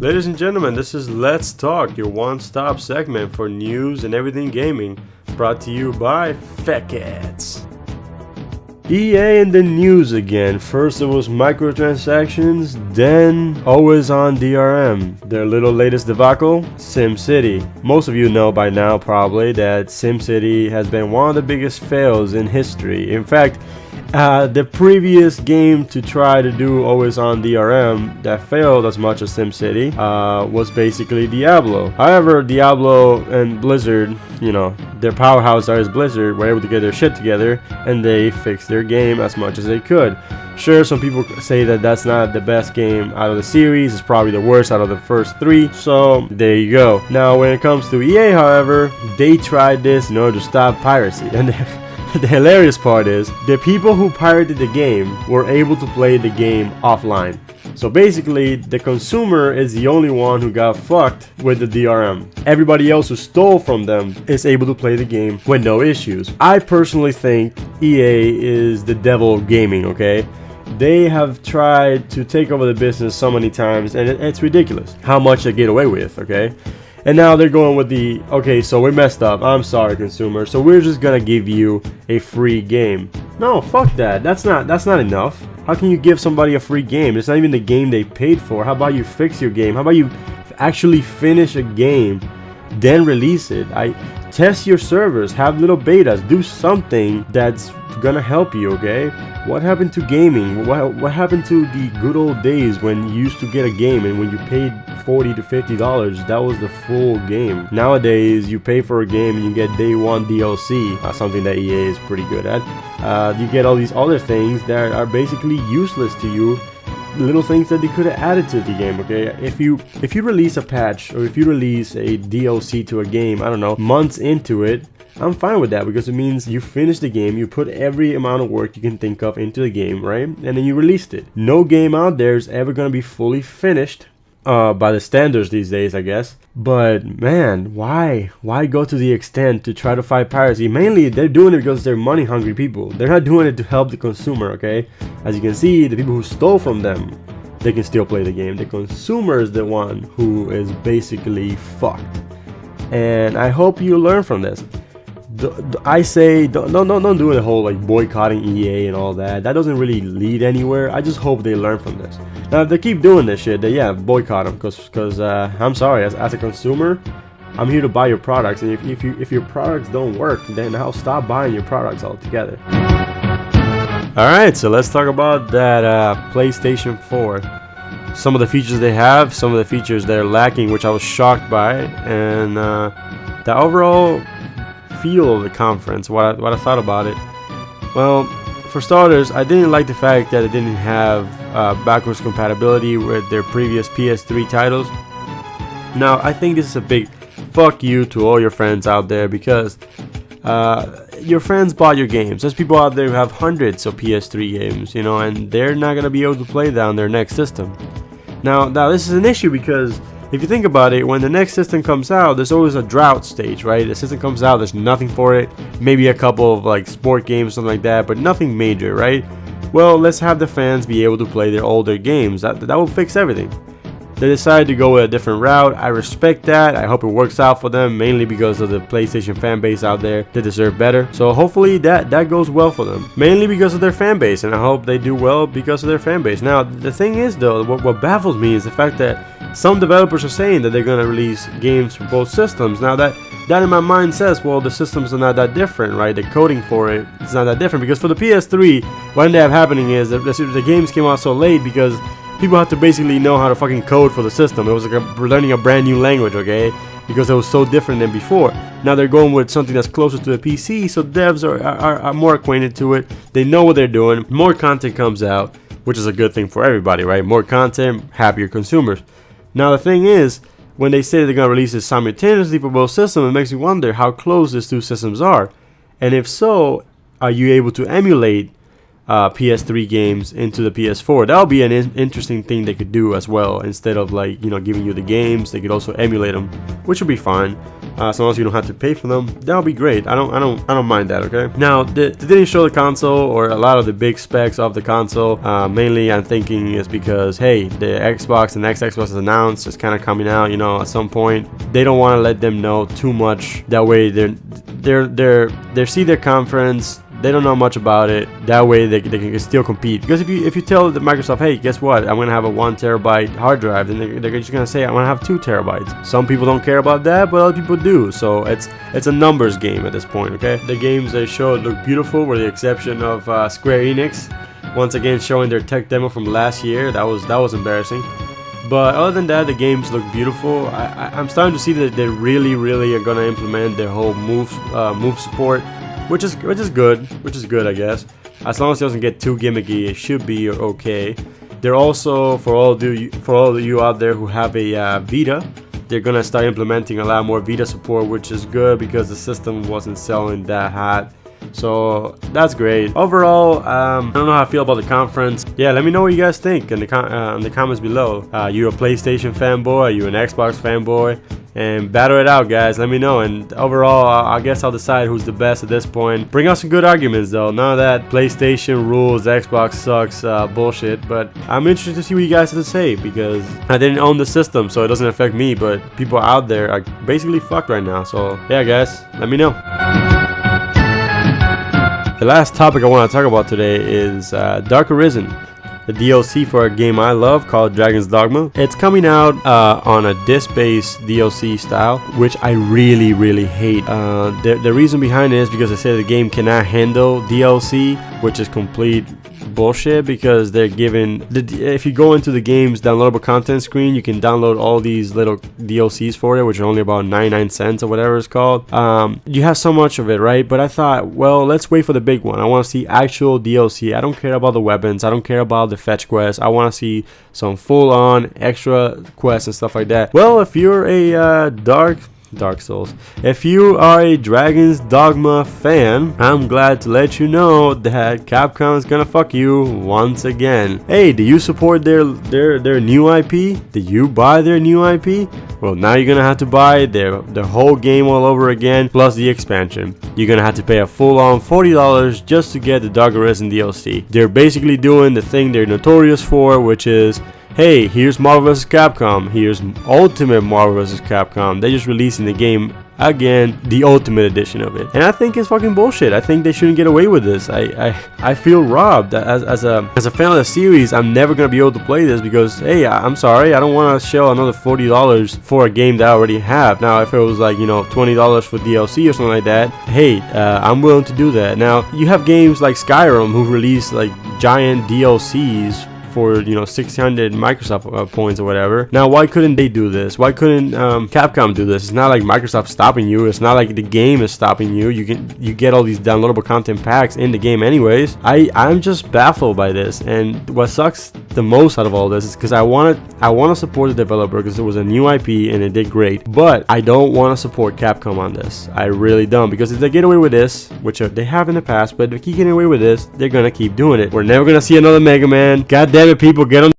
Ladies and gentlemen, this is Let's Talk, your one-stop segment for news and everything gaming, brought to you by FatCats. EA in the news again. First it was microtransactions, then always on DRM. Their little latest debacle, SimCity. Most of you know by now probably that SimCity has been one of the biggest fails in history. In fact, the previous game to try to do always on DRM that failed as much as SimCity was basically Diablo. However, Diablo and Blizzard, you know, their powerhouse is Blizzard, were able to get their shit together and they fixed their game as much as they could. Sure, some people say that that's not the best game out of the series, it's probably the worst out of the first three, so there you go. Now when it comes to EA, however, they tried this in order to stop piracy, and the hilarious part is, the people who pirated the game were able to play the game offline. So basically, the consumer is the only one who got fucked with the DRM. Everybody else who stole from them is able to play the game with no issues. I personally think EA is the devil of gaming, okay? They have tried to take over the business so many times, and it's ridiculous how much they get away with, okay? And now they're going with the, okay, so we messed up, I'm sorry consumer, so we're just gonna give you a free game. No, fuck that, that's not enough. How can you give somebody a free game? It's not even the game they paid for. How about you fix your game? How about you actually finish a game, then release it? Test your servers, have little betas, do something that's gonna help you, okay? What happened to gaming? What happened to the good old days when you used to get a game and when you paid $40 to $50, that was the full game? Nowadays, you pay for a game and you get day one DLC, something that EA is pretty good at. You get all these other things that are basically useless to you, little things that they could have added to the game, okay? If you release a patch or if you release a DLC to a game, I don't know, months into it, I'm fine with that because it means you finished the game, you put every amount of work you can think of into the game, right? And then you released it. No game out there is ever going to be fully finished by the standards these days, I guess. But man, why go to the extent to try to fight piracy? Mainly they're doing it because they're money hungry people. They're not doing it to help the consumer, okay? As you can see, the people who stole from them, they can still play the game. The consumer is the one who is basically fucked. And I hope you learn from this. I say don't do the whole like boycotting EA and all that. That doesn't really lead anywhere. I just hope they learn from this. Now if they keep doing this shit, then yeah, boycott them. Because I'm sorry, as a consumer, I'm here to buy your products, and if your products don't work, then I'll stop buying your products altogether. Alright, so let's talk about that PlayStation 4. Some of the features they have, some of the features they're lacking, which I was shocked by, and the overall feel of the conference, what I thought about it. Well, for starters, I didn't like the fact that it didn't have backwards compatibility with their previous PS3 titles. Now, I think this is a big fuck you to all your friends out there, because your friends bought your games. There's people out there who have hundreds of PS3 games, you know, and they're not gonna be able to play that on their next system. Now this is an issue because if you think about it, when the next system comes out, there's always a drought stage, right? The system comes out, there's nothing for it, maybe a couple of like sport games, something like that, but nothing major, right? Well, let's have the fans be able to play their older games. That will fix everything. They decided to go with a different route. I respect that. I hope it works out for them, mainly because of the PlayStation fan base out there. They deserve better. So hopefully that goes well for them, mainly because of their fan base, and I hope they do well because of their fan base. Now, the thing is though, what baffles me is the fact that some developers are saying that they're going to release games for both systems. Now that in my mind says, well, the systems are not that different, right? The coding for it is not that different, because for the PS3, what ended up happening is that the games came out so late because people have to basically know how to fucking code for the system. It was like learning a brand new language, okay? Because it was so different than before. Now they're going with something that's closer to the PC, so devs are more acquainted to it. They know what they're doing. More content comes out, which is a good thing for everybody, right? More content, happier consumers. Now the thing is, when they say they're going to release this simultaneously for both systems, it makes me wonder how close these two systems are. And if so, are you able to emulate PS3 games into the PS4? That would be an interesting thing they could do as well. Instead of like, you know, giving you the games, they could also emulate them, which would be fine. as long as you don't have to pay for them, that'll be great. I don't mind that. Okay. Now they didn't show the console or a lot of the big specs of the console. Mainly, I'm thinking is because hey, the Xbox, the next Xbox is announced. It's kind of coming out, you know, at some point. They don't want to let them know too much. That way, they see their conference. They don't know much about it. That way they can still compete. Because if you tell the Microsoft, hey, guess what? I'm gonna have a 1 terabyte hard drive, then they're just gonna say I'm gonna have 2 terabytes. Some people don't care about that, but other people do. So it's a numbers game at this point. Okay. The games they showed look beautiful, with the exception of Square Enix. Once again, showing their tech demo from last year. That was embarrassing. But other than that, the games look beautiful. I'm starting to see that they really are gonna implement their whole move support. Which is good, I guess. As long as it doesn't get too gimmicky, it should be okay. They're also, for all of you out there who have a Vita, they're gonna start implementing a lot more Vita support, which is good because the system wasn't selling that hot. So that's great. Overall, I don't know how I feel about the conference. Yeah, let me know what you guys think in the comments below. You a PlayStation fanboy? Are you an Xbox fanboy? And battle it out, guys. Let me know. And overall, I guess I'll decide who's the best at this point. Bring out some good arguments, though. None of that PlayStation rules, Xbox sucks bullshit. But I'm interested to see what you guys have to say, because I didn't own the system, so it doesn't affect me. But people out there are basically fucked right now. So yeah, guys, let me know. The last topic I want to talk about today is Dark Arisen, the DLC for a game I love called Dragon's Dogma. It's coming out on a disc-based DLC style, which I really hate. The reason behind it is because they say the game cannot handle DLC, which is complete bullshit, because they're giving if you go into the game's downloadable content screen, you can download all these little DLCs for it, which are only about 99 cents or whatever it's called. You have so much of it, right? But I thought, well, let's wait for the big one. I want to see actual DLC. I don't care about the weapons. I don't care about the fetch quests. I want to see some full-on extra quests and stuff like that. Well, if you're a Dark Souls, if you are a Dragon's Dogma fan, I'm glad to let you know that Capcom is gonna fuck you once again. Hey, do you support their new IP? Did you buy their new IP? Well, now you're gonna have to buy their whole game all over again, plus the expansion. You're gonna have to pay a full-on $40 just to get the Dark Arisen DLC. They're basically doing the thing they're notorious for, which is, hey, here's Marvel vs. Capcom. Here's Ultimate Marvel vs. Capcom. They're just releasing the game again, the Ultimate Edition of it. And I think it's fucking bullshit. I think they shouldn't get away with this. I feel robbed. As a fan of the series, I'm never gonna be able to play this because, hey, I'm sorry, I don't want to shell another $40 for a game that I already have. Now, if it was like, you know, $20 for DLC or something like that, hey, I'm willing to do that. Now, you have games like Skyrim who release like giant DLCs for, you know, 600 Microsoft points or whatever. Now, why couldn't they do this? Why couldn't Capcom do this? It's not like Microsoft stopping you. It's not like the game is stopping you. You get all these downloadable content packs in the game anyways. I'm just baffled by this. And what sucks the most out of all this is because I want to support the developer because it was a new IP and it did great. But I don't want to support Capcom on this. I really don't, because if they get away with this, which they have in the past, but if they keep getting away with this, they're gonna keep doing it. We're never gonna see another Mega Man. God damn it, people, get on